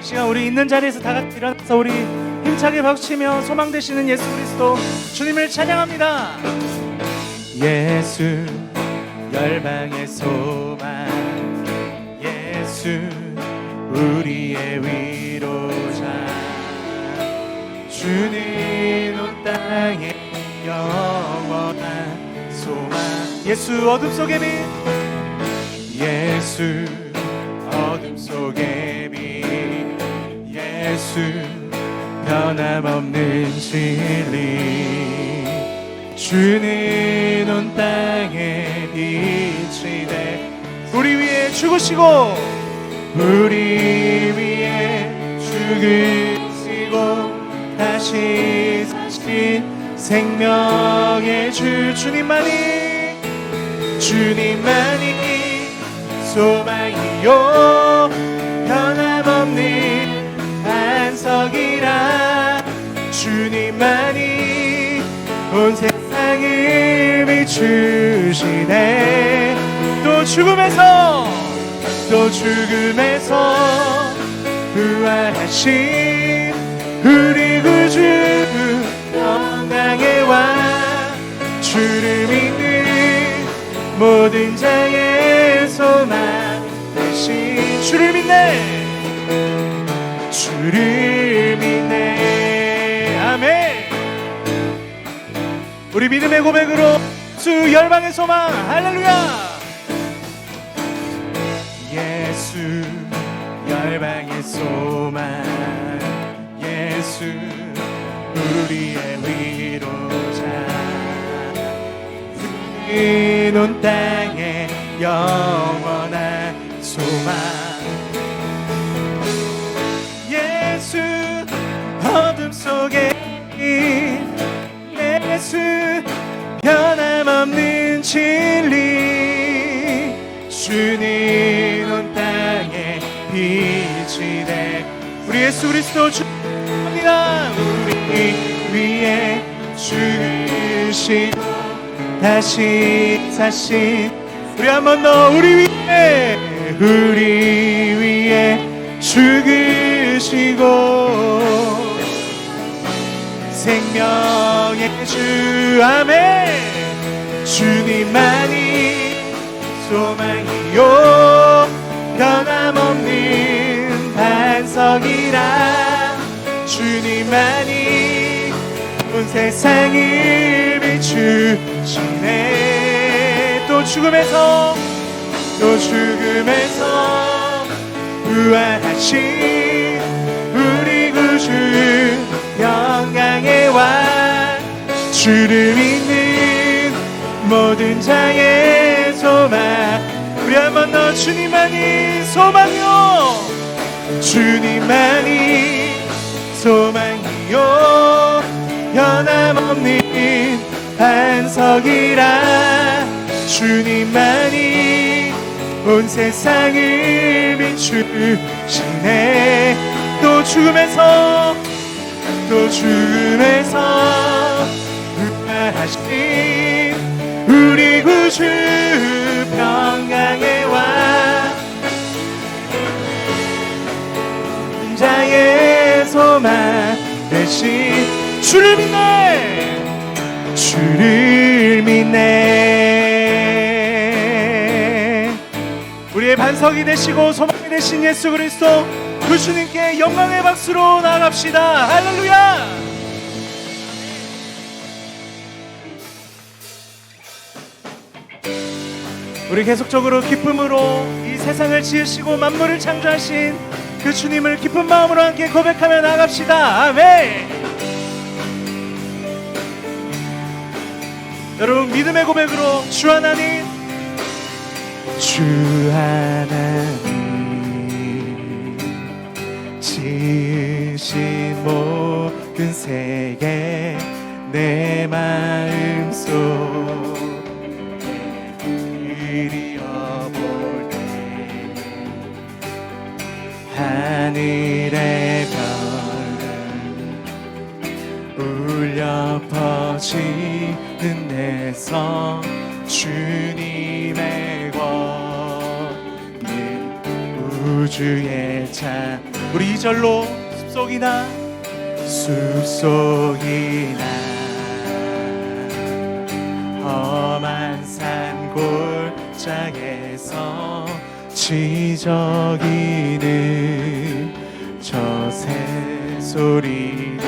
시간 우리 있는 자리에서 다 같이 일어나서 우리 힘차게 박수치며 소망 되시는 예수 그리스도 주님을 찬양합니다. 예수 열방의 소망, 예수 우리의 위로자, 주님 온 땅에 영원한 소망. 예수 어둠 속의 빛, 예수 어둠 속의 빛, 예수 변함없는 진리, 주는 온 땅에 빛이 돼 우리 위에 죽으시고, 우리 위에 죽으시고 다시 사신 생명의 주, 주님만이 소망이요 변함없는 반석이라, 주님만이 온 세상을 비추시네. 또 죽음에서 부활하신 우리 구주 영광의 왕, 주를 믿는 모든 자의 소망 되신, 주를 믿네. 아멘. 우리 믿음의 고백으로 주 열방의 소망, 할렐루야. 예수 열방의 소망, 예수 우리의 위로자, 우리 온 땅에 영원한 소망. 예수 어둠 속에 예수 변함없는 진리, 주님 온 땅에 빛이 돼 우리 예수 그리스도 주입니다. 우리 위에 죽으시고 다시 사신, 우리 한 번 더 우리 위에 죽으시고 생명의 주, 아멘. 주님만이 소망이요 변함없는 반석이라, 주님만이 온 세상을 비추시네. 또 죽음에서 부활하신 우리 구주 영광의 왕, 주를 믿는 모든 자의 소망. 우리 한 번 더 주님만이 소망이요, 주님만이 소망이요 변함없는 반석이라, 주님만이 온 세상을 비추시네. 또 죽음에서 부활하신 우리 구주 평강의 왕, 자의 소망 대신 주를 믿네. 우리의 반석이 되시고 소망이 되신 예수 그리스도 그 주님께 영광의 박수로 나아갑시다. 할렐루야. 우리 계속적으로 기쁨으로 이 세상을 지으시고 만물을 창조하신 그 주님을 기쁜 마음으로 함께 고백하며 나아갑시다. 아멘. 여러분 믿음의 고백으로 주 하나님 지으신 모든 세계 내 마음속 그리어볼 때 하늘의 별 울려 퍼지는 데서 주님의 권능 구주의 찬. 우리 2절로 숲속이나 험한 산 골짜기에서 지저귀는 저 새소리들과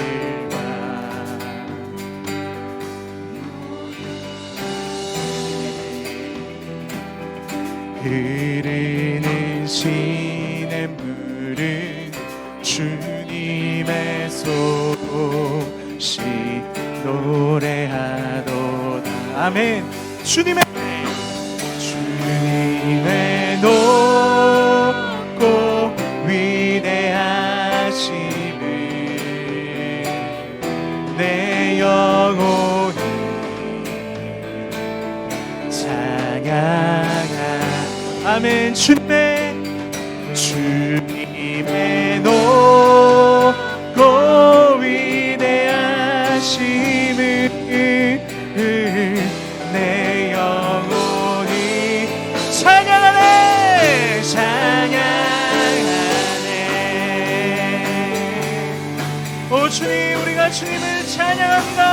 흐르는 시냇물은 주님의 소식 노래하도다. 아멘. 주님의 높고 위대하심을 내 영혼이 찬양하라. 아멘. 주님의 높고 위대하심을 내 영혼이 찬양하네. 오 주님, 우리가 주님을 찬양합니다.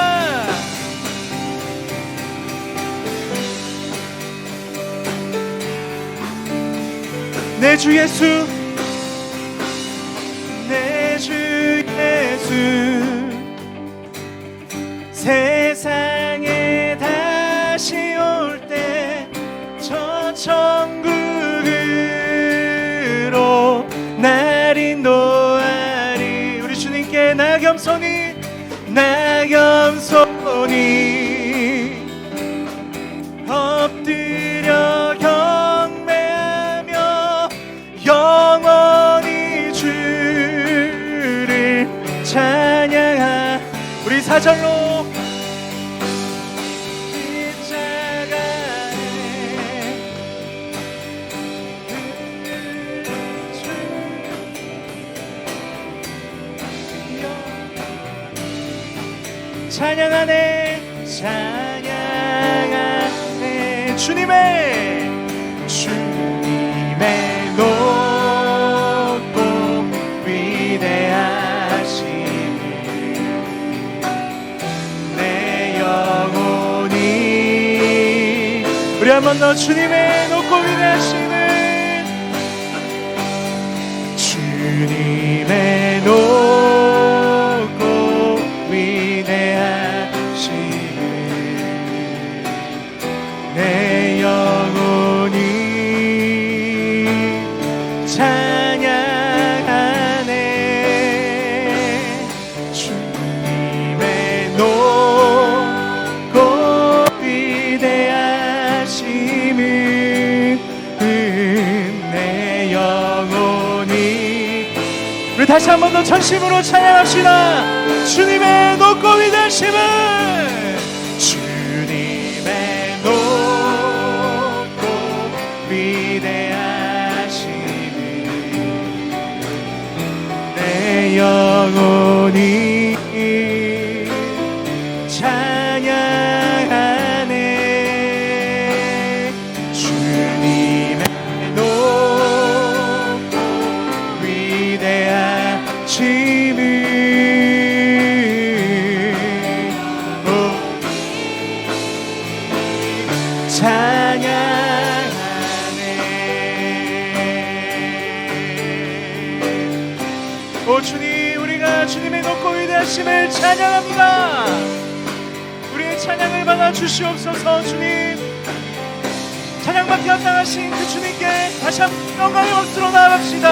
내 주 예수, 내 주 예수, 세상에 다시 올 때 저 천국으로 날 인도하리. 우리 주님께 나 겸손히 엎드려 경배하며 영원히 주를 찬양하. 우리 4절로 찬양하네. 주님의 높고 위대하심을 내 영혼이. 우리 한 번 더 주님의 높고 위대하심을, 주님의 높고 위대하심을 내 영혼이 찬양하네. 주님의 높고 위대하심을 내 영혼이. 우리 다시 한 번 더 전심으로 찬양합시다. 주님의 높고 위대하심을, 주님의 높고 위대하심을 내 영혼이 찬양하네. 주님의 높고 위대하심을 찬양하네. 오 주님, 우리가 주님의 높고 위대하심을 찬양합니다. 우리의 찬양을 받아 주시옵소서. 주님, 찬양받기 합당하신 그 주님께 다시 한번 영광의 박수로 나아갑시다.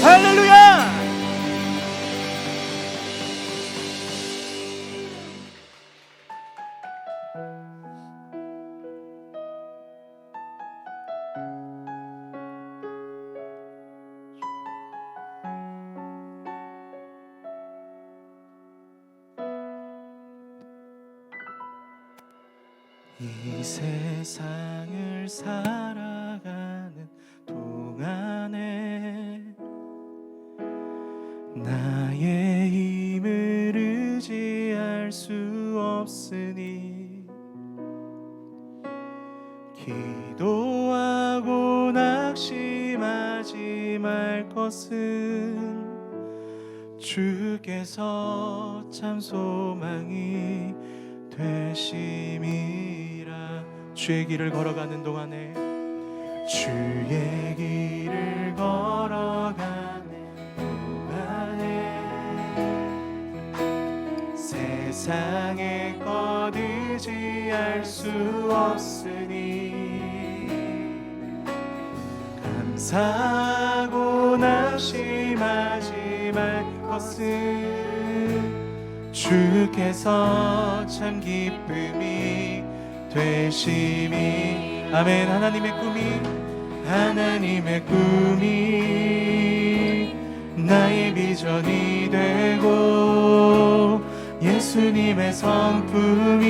할렐루야. 이 세상을 살아가는 동안에 나의 힘을 의지할 수 없으니 기도하고 낙심할 의심하지 말 것은 주께서 참 소망이 되심이라. 주의 길을 걸어가는 동안에, 주의 길을 걸어가는 동안에 세상에 것 의지할 수 없으니 감사하고 낙심하지 말 것은 주께서 참 기쁨이 되심이. 아멘. 하나님의 꿈이 나의 비전이 되고 예수님의 성품이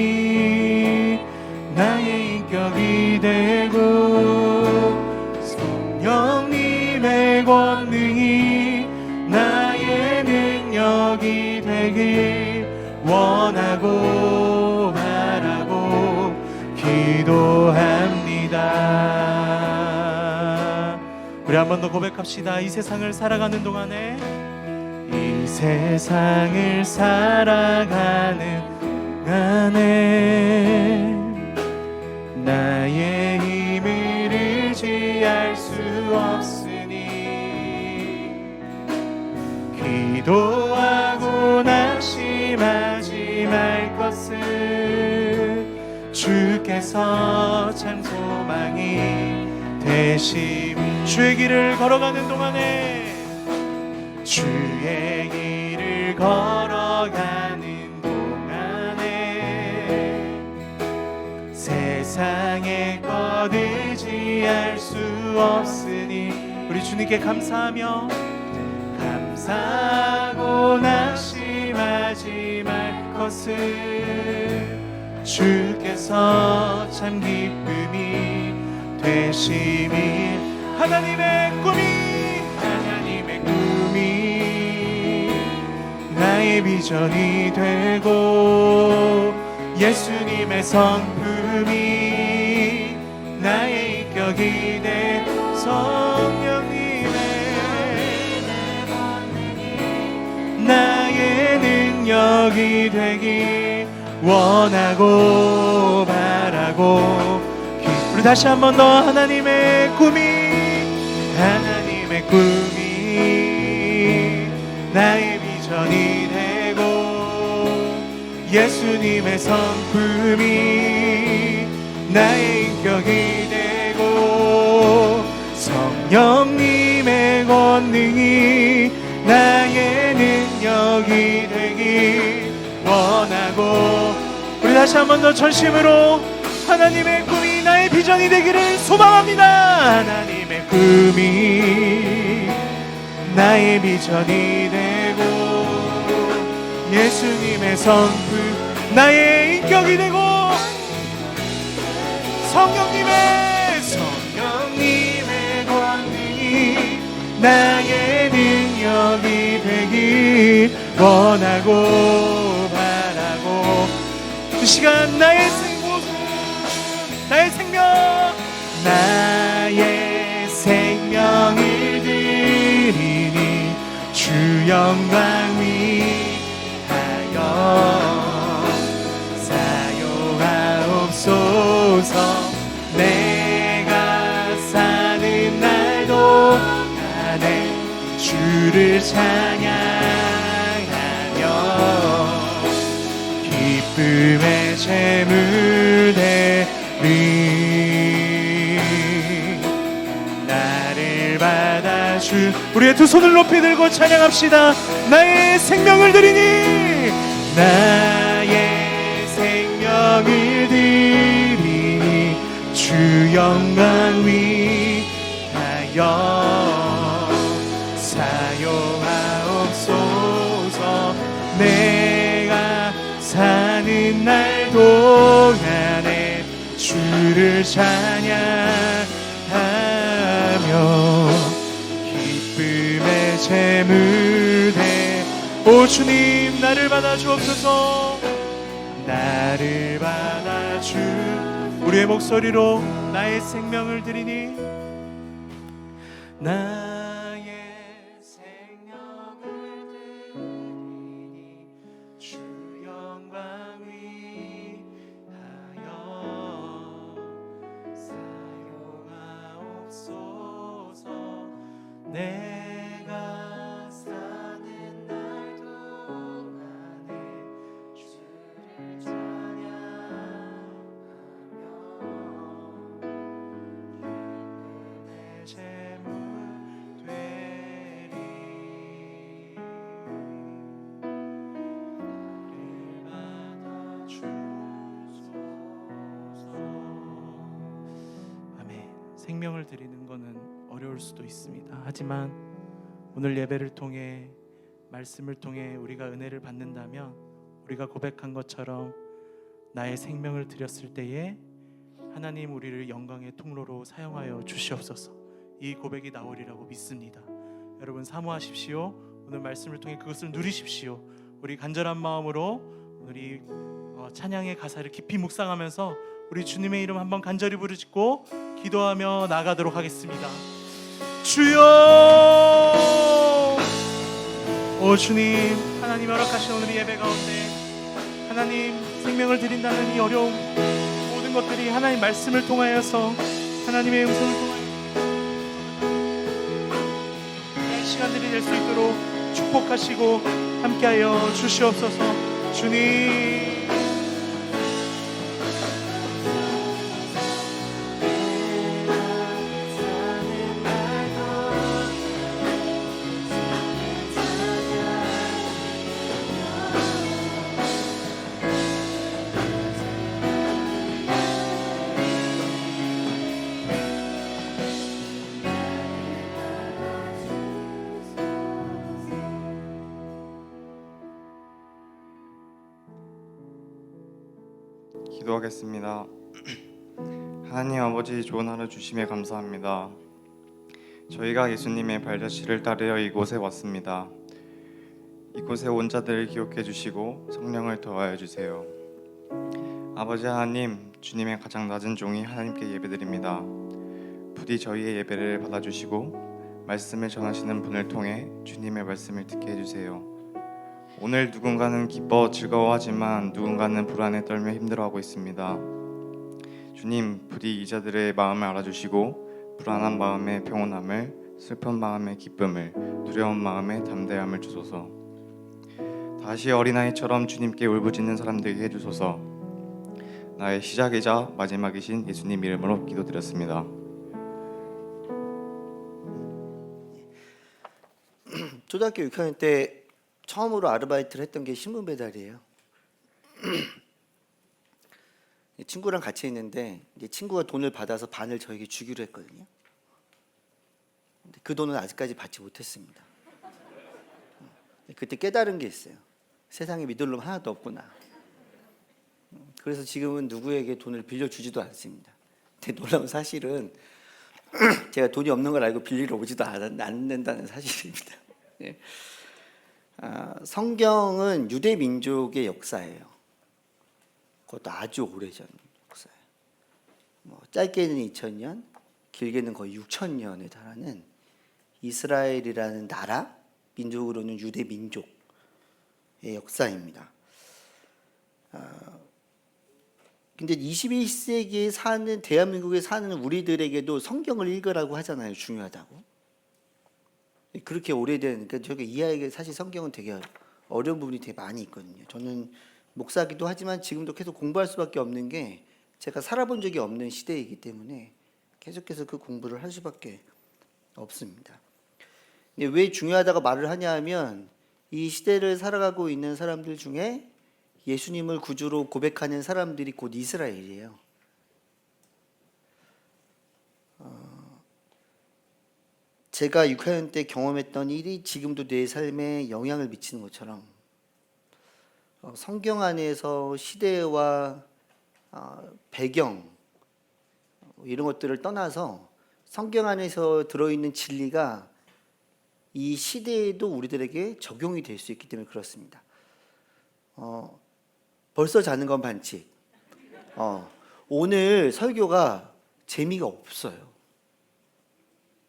나의 인격이 되고 성령님의 권능이 나의 능력이 되길 원하고 바라고 기도합니다. 우리 한 번 더 고백합시다. 이 세상을 살아가는 동안에, 이 세상을 살아가는 동안에 나의 힘을 의지할 수 없으니 기도하고 낙심하지 말 것은 주께서 참 소망이 되심. 주의 길을 걸어가는 동안에, 주의 길을 걸어가는 동안에 세상의 것 의지할 수 없으니 우리 주님께 감사하며, 감사하고 낙심하지 말 것은 주께서 참 기쁨이 되심이. 하나님의 꿈이 나의 비전이 되고 예수님의 성품이 나의 인격이 돼 성령님의 나의 능력이 되길 원하고 바라고. 우리 다시 한 번 더 하나님의 꿈이 나의 비전이 되고 예수님의 성품이 나의 인격이 되고 성령님의 권능이 나의 능력이 되길 원하고. 우리 다시 한 번 더 전심으로 하나님의 꿈이 나의 비전이 되기를 소망합니다. 하나님의 꿈이 나의 비전이 되고 예수님의 성품 나의 인격이 되고 성령님의 권능이 나의 능력이 되길 원하고 바라고. 이 시간 나의 생명을 드리니 주 영광 위하여 사용하옵소서. 내가 사는 날도 안에 주를 찬양하며 기쁨의 제물 나를 받아주. 우리의 두 손을 높이 들고 찬양합시다. 나의 생명을 드리니 나의 생명을 드리니 주 영광 위하여 사용하옵소서. 내가 사는 날 동안에 주를 찬양하며 기쁨의 제물 되. 오 주님 나를 받아주옵소서. 나를 받아주. 우리의 목소리로 나의 생명을 드리니 나의 생명을 드리니 주 영광 위하여 사용하옵소서. 내가 사는 날 동안에 주를 찬양하며 기쁨의 제물 되리. 나를 받아주소서. 아멘. 생명을 드리는 것은 어려울 수도 있습니다. 하지만 오늘 예배를 통해, 말씀을 통해 우리가 은혜를 받는다면, 우리가 고백한 것처럼 나의 생명을 드렸을 때에 하나님 우리를 영광의 통로로 사용하여 주시옵소서. 이 고백이 나오리라고 믿습니다. 여러분 사모하십시오. 오늘 말씀을 통해 그것을 누리십시오. 우리 간절한 마음으로 우리 찬양의 가사를 깊이 묵상하면서 우리 주님의 이름 한번 간절히 부르짖고 기도하며 나아가도록 하겠습니다. 주여, 오 주님, 하나님 허락하신 오늘 예배 가운데 하나님 생명을 드린다는 이 어려움, 모든 것들이 하나님 말씀을 통하여서, 하나님의 음성을 통하여 이 시간들이 될 수 있도록 축복하시고 함께하여 주시옵소서. 주님, 기도하겠습니다. 하나님 아버지, 좋은 하루 주심에 감사합니다. 저희가 예수님의 발자취를 따르려 이곳에 왔습니다. 이곳에 온 자들을 기억해 주시고 성령을 더하여 주세요. 아버지 하나님, 주님의 가장 낮은 종이 하나님께 예배드립니다. 부디 저희의 예배를 받아주시고 말씀을 전하시는 분을 통해 주님의 말씀을 듣게 해주세요. 오늘 누군가는 기뻐 즐거워하지만 누군가는 불안에 떨며 힘들어하고 있습니다. 주님, 부디 이 자들의 마음을 알아주시고 불안한 마음의 평온함을, 슬픈 마음의 기쁨을, 두려운 마음의 담대함을 주소서. 다시 어린아이처럼 주님께 울부짖는 사람 되게 해주소서. 나의 시작이자 마지막이신 예수님 이름으로 기도드렸습니다. 초등학교 6학년 때 처음으로 아르바이트를 했던 게 신문 배달이에요. 친구랑 같이 있는데 이제 친구가 돈을 받아서 반을 저에게 주기로 했거든요. 근데 그 돈은 아직까지 받지 못했습니다. 그때 깨달은 게 있어요. 세상에 믿을 놈 하나도 없구나. 그래서 지금은 누구에게 돈을 빌려주지도 않습니다. 근데 놀라운 사실은 제가 돈이 없는 걸 알고 빌리러 오지도 않는다는 사실입니다. 성경은 유대 민족의 역사예요. 그것도 아주 오래전 역사예요. 짧게는 2000년, 길게는 거의 6000년에 달하는 이스라엘이라는 나라, 민족으로는 유대 민족의 역사입니다. 근데 21세기에 사는, 대한민국에 사는 우리들에게도 성경을 읽으라고 하잖아요. 중요하다고. 그렇게 오래된, 그러니까 저게 이해하기, 사실 성경은 되게 어려운 부분이 되게 많이 있거든요. 저는 목사기도 하지만 지금도 계속 공부할 수밖에 없는 게, 제가 살아본 적이 없는 시대이기 때문에 계속해서 그 공부를 할 수밖에 없습니다. 근데 왜 중요하다고 말을 하냐 하면, 이 시대를 살아가고 있는 사람들 중에 예수님을 구주로 고백하는 사람들이 곧 이스라엘이에요. 제가 6학년 때 경험했던 일이 지금도 내 삶에 영향을 미치는 것처럼, 성경 안에서 시대와 배경 이런 것들을 떠나서 성경 안에서 들어있는 진리가 이 시대에도 우리들에게 적용이 될 수 있기 때문에 그렇습니다. 벌써 자는 건 반칙. 오늘 설교가 재미가 없어요.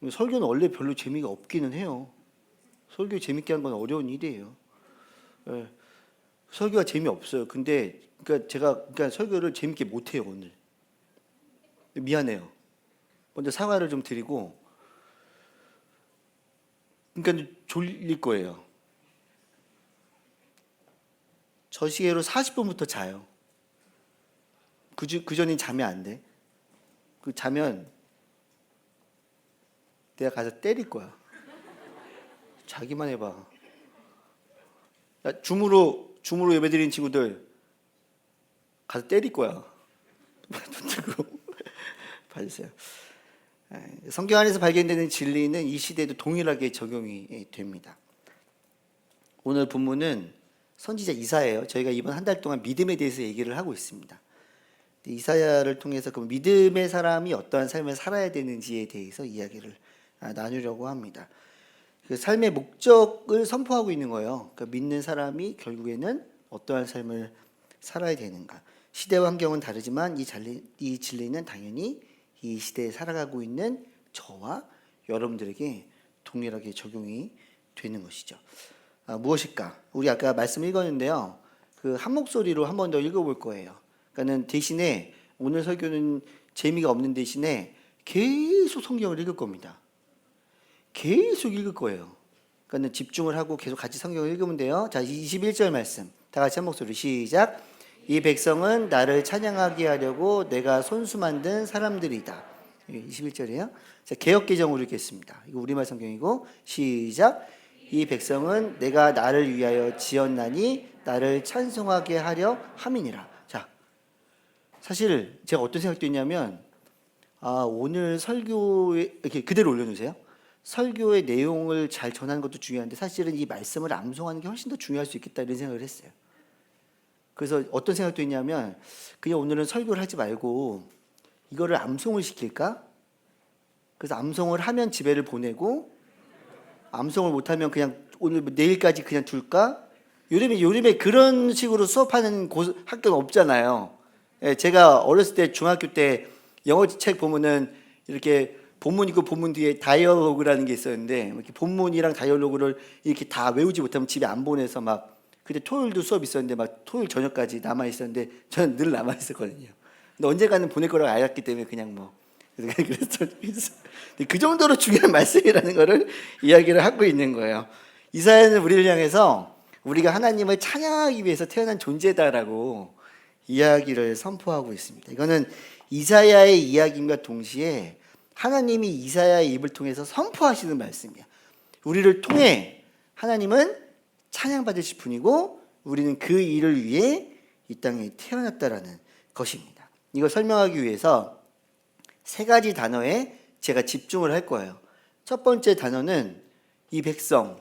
설교는 원래 별로 재미가 없기는 해요. 설교 재밌게 하는 건 어려운 일이에요. 예. 설교가 재미없어요. 근데 제가 설교를 재밌게 못 해요, 오늘. 미안해요. 먼저 사과를 좀 드리고, 그러니까 졸릴 거예요. 저 시계로 40분부터 자요. 그 전엔 잠이 안 돼. 자면 내가 가서 때릴 거야. 자기만 해봐. 야, 줌으로 예배드리는 친구들 가서 때릴 거야. 봐주세요. 성경 안에서 발견되는 진리는 이 시대에도 동일하게 적용이 됩니다. 오늘 본문은 선지자 이사야예요. 저희가 이번 한 달 동안 믿음에 대해서 얘기를 하고 있습니다. 이사야를 통해서 그 믿음의 사람이 어떠한 삶을 살아야 되는지에 대해서 이야기를 나누려고 합니다. 그 삶의 목적을 선포하고 있는 거예요. 그러니까 믿는 사람이 결국에는 어떠한 삶을 살아야 되는가. 시대와 환경은 다르지만 이 진리는 당연히 이 시대에 살아가고 있는 저와 여러분들에게 동일하게 적용이 되는 것이죠. 무엇일까? 우리 아까 말씀 읽었는데요. 그 한 목소리로 한 번 더 읽어볼 거예요. 그러니까는 대신에 오늘 설교는 재미가 없는 대신에 계속 성경을 읽을 겁니다. 계속 읽을 거예요. 그러니까 집중을 하고 계속 같이 성경을 읽으면 돼요. 자, 21절 말씀. 다 같이 한 목소리 시작. 이 백성은 나를 찬양하게 하려고 내가 손수 만든 사람들이다. 21절이에요. 자, 개역개정으로 읽겠습니다. 이거 우리말 성경이고 시작. 이 백성은 내가 나를 위하여 지었나니 나를 찬송하게 하려 함이니라. 자, 사실 제가 어떤 생각도 있냐면 오늘 설교에 이렇게 그대로 올려놓으세요. 설교의 내용을 잘 전하는 것도 중요한데 사실은 이 말씀을 암송하는 게 훨씬 더 중요할 수 있겠다 이런 생각을 했어요. 그래서 어떤 생각도 있냐면 그냥 오늘은 설교를 하지 말고 이거를 암송을 시킬까? 그래서 암송을 하면 집에를 보내고 암송을 못하면 그냥 오늘 내일까지 그냥 둘까? 요즘에 그런 식으로 수업하는 학교는 없잖아요. 제가 어렸을 때 중학교 때 영어 책 보면은 이렇게 본문 있고 본문 뒤에 다이얼로그라는 게 있었는데 이렇게 본문이랑 다이얼로그를 이렇게 다 외우지 못하면 집에 안 보내서 막 그때 토요일도 수업 있었는데 막 토요일 저녁까지 남아 있었는데 저는 늘 남아 있었거든요. 근데 언젠가는 보낼 거라고 알았기 때문에 그냥 뭐 그래서 그 정도로 중요한 말씀이라는 거를 이야기를 하고 있는 거예요. 이사야는 우리를 향해서 우리가 하나님을 찬양하기 위해서 태어난 존재다라고 이야기를 선포하고 있습니다. 이거는 이사야의 이야기임과 동시에 하나님이 이사야의 입을 통해서 선포하시는 말씀이에요. 우리를 통해 하나님은 찬양받으실 분이고 우리는 그 일을 위해 이 땅에 태어났다라는 것입니다. 이걸 설명하기 위해서 세 가지 단어에 제가 집중을 할 거예요. 첫 번째 단어는 이 백성,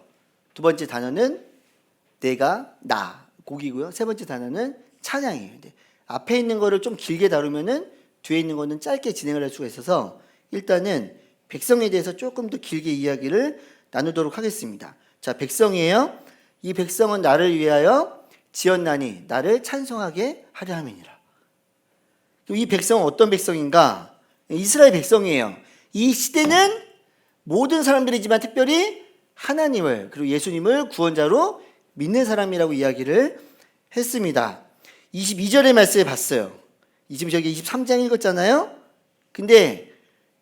두 번째 단어는 내가, 나, 곡이고요. 세 번째 단어는 찬양이에요. 근데 앞에 있는 거를 좀 길게 다루면은 뒤에 있는 거는 짧게 진행을 할 수가 있어서 일단은 백성에 대해서 조금 더 길게 이야기를 나누도록 하겠습니다. 자, 백성이에요. 이 백성은 나를 위하여 지었나니 나를 찬송하게 하려 함이니라. 이 백성은 어떤 백성인가? 이스라엘 백성이에요. 이 시대는 모든 사람들이지만 특별히 하나님을 그리고 예수님을 구원자로 믿는 사람이라고 이야기를 했습니다. 22절의 말씀을 봤어요. 지금 저기 23장 읽었잖아요. 근데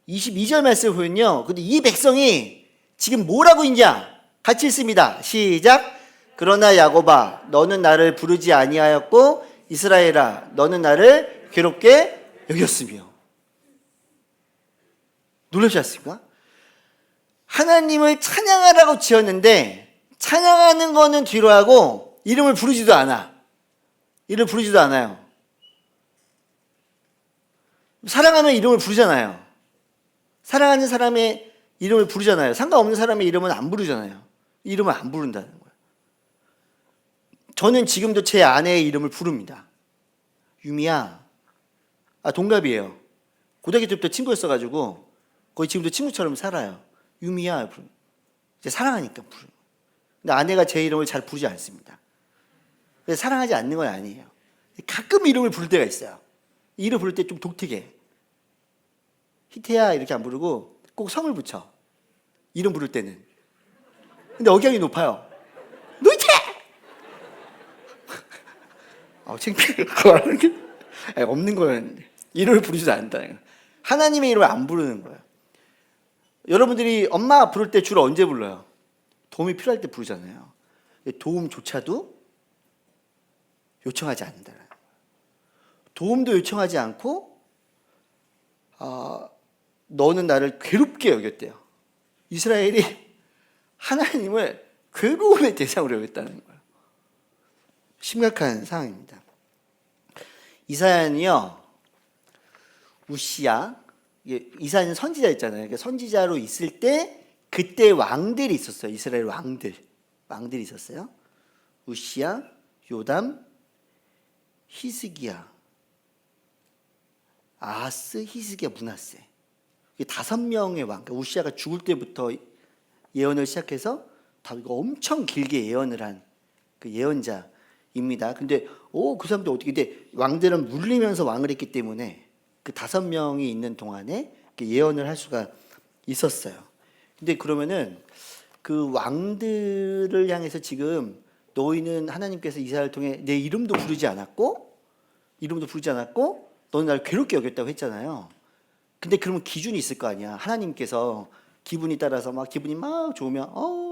22절 말씀을 보면요. 근데 이 백성이 지금 뭐라고 있냐? 같이 읽습니다. 시작. 그러나 야곱아 너는 나를 부르지 아니하였고 이스라엘아 너는 나를 괴롭게 여겼으며. 놀랍지 않습니까? 하나님을 찬양하라고 지었는데 찬양하는 거는 뒤로 하고 이름을 부르지도 않아. 이름을 부르지도 않아요. 사랑하면 이름을 부르잖아요. 사랑하는 사람의 이름을 부르잖아요. 상관없는 사람의 이름은 안 부르잖아요. 이름을 안 부른다는 거예요. 저는 지금도 제 아내의 이름을 부릅니다. 유미야. 동갑이에요. 고등학교 때부터 친구였어가지고 거의 지금도 친구처럼 살아요. 유미야. 이제 사랑하니까 부르는 거예요. 근데 아내가 제 이름을 잘 부르지 않습니다. 사랑하지 않는 건 아니에요. 가끔 이름을 부를 때가 있어요. 이름 부를 때 좀 독특해. 희태야 이렇게 안 부르고 꼭 성을 붙여. 이름 부를 때는. 근데 억양이 높아요. 노이테! 창피해. 그거 하는 게 없는 거였는데. 이름을 부르지도 않는다. 하나님의 이름을 안 부르는 거예요. 여러분들이 엄마 부를 때 주로 언제 불러요? 도움이 필요할 때 부르잖아요. 도움조차도 요청하지 않는다는 거예요. 도움도 요청하지 않고 너는 나를 괴롭게 여겼대요. 이스라엘이 하나님을 괴로움의 대상으로 여겼다는 거예요. 심각한 상황입니다. 이사야는요, 우시야, 이사야는 선지자였잖아요. 선지자로 있을 때 그때 왕들이 있었어요. 이스라엘 왕들이 있었어요. 우시야, 요담, 히스기야, 아하스, 히스기야, 므낫세. 이 5명의 왕. 그러니까 우시야가 죽을 때부터 예언을 시작해서 다윗이 엄청 길게 예언을 한 그 예언자입니다. 근데 그 사람들 어떻게? 근데 왕들은 물리면서 왕을 했기 때문에 그 5명이 있는 동안에 예언을 할 수가 있었어요. 근데 그러면은 그 왕들을 향해서 지금 너희는 하나님께서 이스라엘을 통해 내 이름도 부르지 않았고 너는 나를 괴롭게 여겼다고 했잖아요. 근데 그러면 기준이 있을 거 아니야. 하나님께서 기분이 따라서 막 기분이 막 좋으면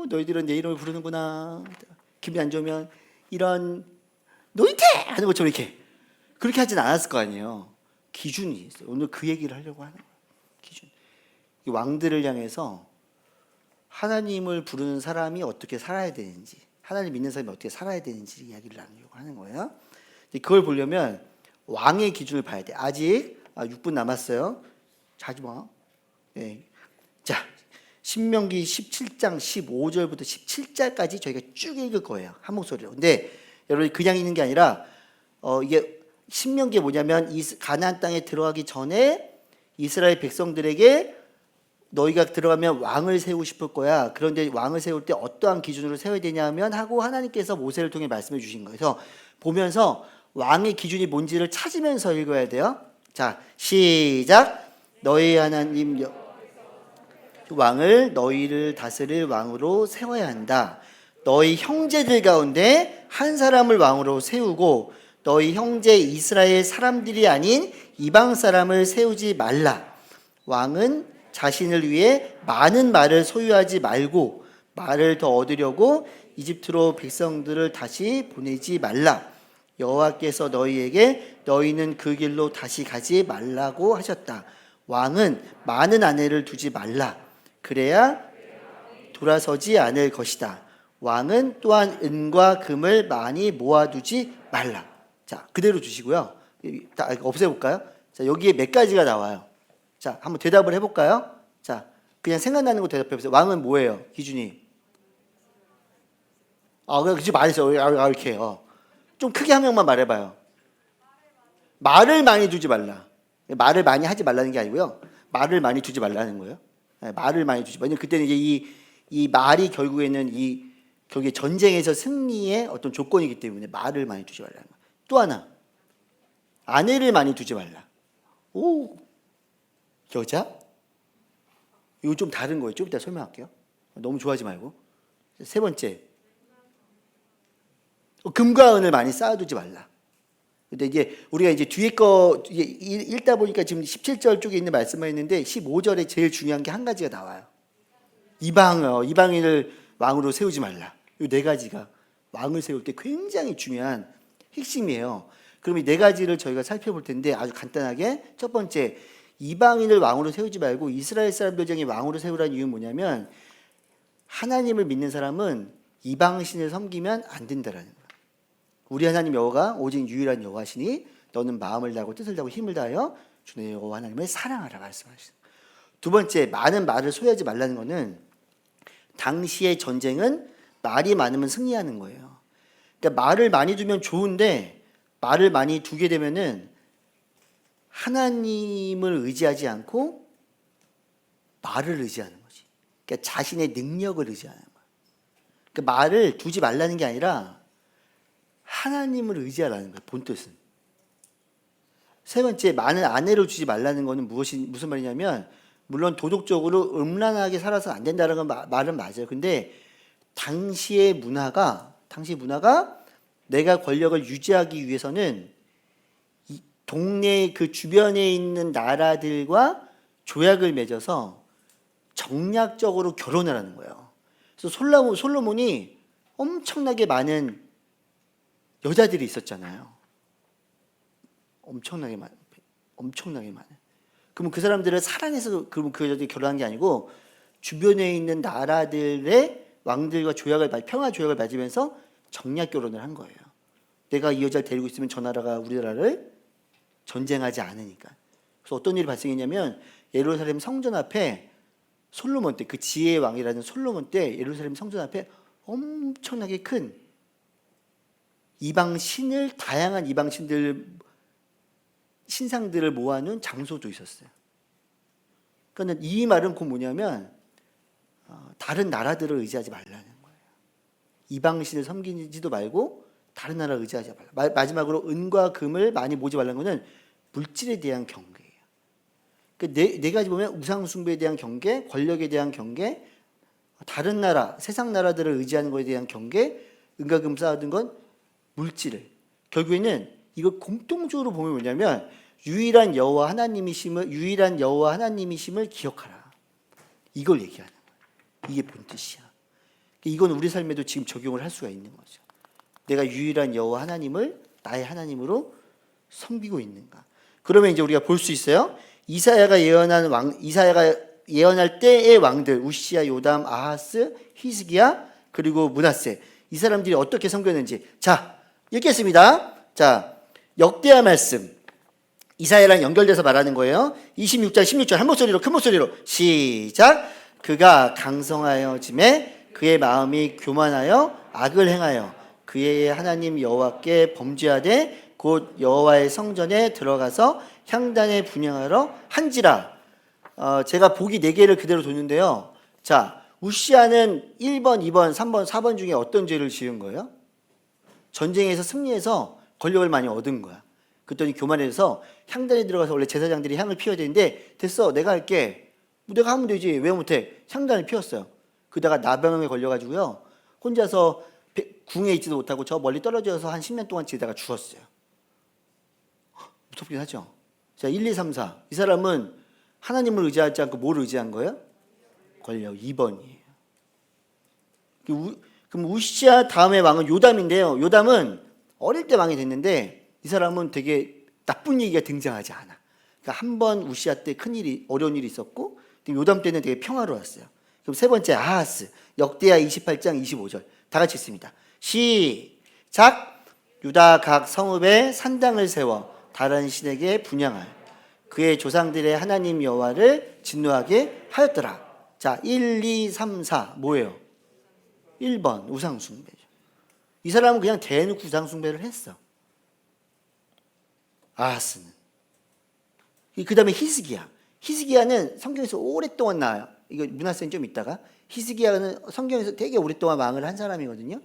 너희들은 내 이름을 부르는구나. 기분이 안 좋으면 이런 노이테 하는 것처럼 이렇게 그렇게 하진 않았을 거 아니에요. 기준이 있어요. 오늘 그 얘기를 하려고 하는 거예요. 기준. 이 왕들을 향해서 하나님을 부르는 사람이 어떻게 살아야 되는지, 하나님 믿는 사람이 어떻게 살아야 되는지 이야기를 나누려고 하는 거예요. 그걸 보려면 왕의 기준을 봐야 돼. 아직 6분 남았어요. 자지 마. 네. 자, 신명기 17장 15절부터 17절까지 저희가 쭉 읽을 거예요. 한 목소리로. 근데 여러분이 그냥 읽는 게 아니라 이게 신명기가 뭐냐면 가나안 땅에 들어가기 전에 이스라엘 백성들에게 너희가 들어가면 왕을 세우고 싶을 거야. 그런데 왕을 세울 때 어떠한 기준으로 세워야 되냐면 하고 하나님께서 모세를 통해 말씀해 주신 거예요. 그래서 보면서 왕의 기준이 뭔지를 찾으면서 읽어야 돼요. 자, 시작. 너희 하나님 왕을 너희를 다스릴 왕으로 세워야 한다. 너희 형제들 가운데 한 사람을 왕으로 세우고 너희 형제 이스라엘 사람들이 아닌 이방 사람을 세우지 말라. 왕은 자신을 위해 많은 말을 소유하지 말고 말을 더 얻으려고 이집트로 백성들을 다시 보내지 말라. 여호와께서 너희에게 너희는 그 길로 다시 가지 말라고 하셨다. 왕은 많은 아내를 두지 말라. 그래야 돌아서지 않을 것이다. 왕은 또한 은과 금을 많이 모아두지 말라. 자, 그대로 두시고요. 다 없애볼까요? 자, 여기에 몇 가지가 나와요. 자, 한번 대답을 해볼까요? 자, 그냥 생각나는 거 대답해보세요. 왕은 뭐예요? 기준이? 그치, 말했어. 이렇게 해요. 좀 크게 한 명만 말해봐요. 말을 많이 두지 말라. 말을 많이 하지 말라는 게 아니고요. 말을 많이 두지 말라는 거예요. 말을 많이 두지 말라. 왜냐면 그때는 이제 이 말이 결국에는 결국에 전쟁에서 승리의 어떤 조건이기 때문에 말을 많이 두지 말라는 거예요. 또 하나, 아내를 많이 두지 말라. 여자? 이거 좀 다른 거예요. 좀 이따 설명할게요. 너무 좋아하지 말고. 세 번째, 금과 은을 많이 쌓아두지 말라. 근데 이제 우리가 이제 뒤에 거 읽다 보니까 지금 17절 쪽에 있는 말씀만 있는데 15절에 제일 중요한 게 한 가지가 나와요. 이방인을 왕으로 세우지 말라. 이 네 가지가 왕을 세울 때 굉장히 중요한 핵심이에요. 그럼 이 네 가지를 저희가 살펴볼 텐데 아주 간단하게 첫 번째, 이방인을 왕으로 세우지 말고 이스라엘 사람들 중에 왕으로 세우라는 이유는 뭐냐면 하나님을 믿는 사람은 이방신을 섬기면 안 된다라는 거예요. 우리 하나님 여호와가 오직 유일한 여호와시니 너는 마음을 다하고 뜻을 다하고 힘을 다하여 주의 여호와 하나님을 사랑하라 말씀하시죠. 두 번째, 많은 말을 소유하지 말라는 것은 당시의 전쟁은 말이 많으면 승리하는 거예요. 그러니까 말을 많이 두면 좋은데 말을 많이 두게 되면은 하나님을 의지하지 않고 말을 의지하는 거지. 그러니까 자신의 능력을 의지하는 거예요. 그러니까 말을 두지 말라는 게 아니라 하나님을 의지하라는 거예요. 본뜻은. 세 번째, 많은 아내를 주지 말라는 것은 무슨 말이냐면 물론 도덕적으로 음란하게 살아서 안 된다는 건 말은 맞아요. 근데 당시의 문화가 내가 권력을 유지하기 위해서는 이 동네 그 주변에 있는 나라들과 조약을 맺어서 정략적으로 결혼을 하는 거예요. 그래서 솔로몬이 엄청나게 많은 여자들이 있었잖아요. 엄청나게 많은. 그러면 그 사람들을 사랑해서 그러면 그 여자들이 결혼한 게 아니고 주변에 있는 나라들의 왕들과 평화 조약을 맺으면서 정략 결혼을 한 거예요. 내가 이 여자를 데리고 있으면 저 나라가 우리나라를 전쟁하지 않으니까. 그래서 어떤 일이 발생했냐면 예루살렘 성전 앞에 솔로몬 때, 그 지혜의 왕이라는 솔로몬 때 예루살렘 성전 앞에 엄청나게 큰 다양한 이방 신상들을 모아놓은 장소도 있었어요. 그러니까 이 말은 곧 뭐냐면 다른 나라들을 의지하지 말라는 거예요. 이방신을 섬기지도 말고 다른 나라를 의지하지 말라. 마지막으로 은과 금을 많이 모지 말라는 것은 물질에 대한 경계예요. 그러니까 네 가지 보면 우상 숭배에 대한 경계, 권력에 대한 경계, 다른 나라, 세상 나라들을 의지하는 것에 대한 경계, 은과 금 쌓아둔 건 물질을. 결국에는 이거 공통적으로 보면 뭐냐면 유일한 여호와 하나님이심을 기억하라. 이걸 얘기하는 거예요. 이게 본 뜻이야. 이건 우리 삶에도 지금 적용을 할 수가 있는 거죠. 내가 유일한 여호와 하나님을 나의 하나님으로 섬기고 있는가? 그러면 이제 우리가 볼 수 있어요. 이사야가 예언할 때의 왕들 우시야, 요담, 아하스, 히스기야 그리고 므낫세, 이 사람들이 어떻게 섬겼는지 자 읽겠습니다. 자, 역대하 말씀 이사야랑 연결돼서 말하는 거예요. 26절 16절 한 목소리로 큰 목소리로 시작. 그가 강성하여짐에 그의 마음이 교만하여 악을 행하여 그의 하나님 여호와께 범죄하되 곧 여호와의 성전에 들어가서 향단에 분향하러 한지라. 제가 보기 4개를 그대로 뒀는데요. 자, 우시아는 1번, 2번, 3번, 4번 중에 어떤 죄를 지은 거예요? 전쟁에서 승리해서 권력을 많이 얻은 거야. 그랬더니 교만해서 향단에 들어가서 원래 제사장들이 향을 피워야 되는데 됐어, 내가 할게. 내가 하면 되지. 왜 못해? 향단을 피웠어요. 그러다가 나병에 걸려가지고요. 혼자서 궁에 있지도 못하고 저 멀리 떨어져서 한 10년 동안 지내다가 죽었어요. 무섭긴 하죠. 자, 1, 2, 3, 4. 이 사람은 하나님을 의지하지 않고 뭘 의지한 거예요? 권력. 2번이에요. 그럼 우시아 다음의 왕은 요담인데요. 요담은 어릴 때 왕이 됐는데 이 사람은 되게 나쁜 얘기가 등장하지 않아. 그러니까 한 번 우시아 때 어려운 일이 있었고 요담 때는 되게 평화로웠어요. 그럼 세 번째 아하스 역대하 28장 25절 다 같이 읽습니다. 시작. 유다 각 성읍에 산당을 세워 다른 신에게 분향할 그의 조상들의 하나님 여호와를 진노하게 하였더라. 자, 1, 2, 3, 4 뭐예요? 1번 우상숭배죠. 이 사람은 그냥 대놓고 우상숭배를 했어. 아하스는. 그 다음에 히스기야는 성경에서 오랫동안 나와요. 이거 므낫세는 좀 있다가. 히스기야는 성경에서 되게 오랫동안 왕을 한 사람이거든요.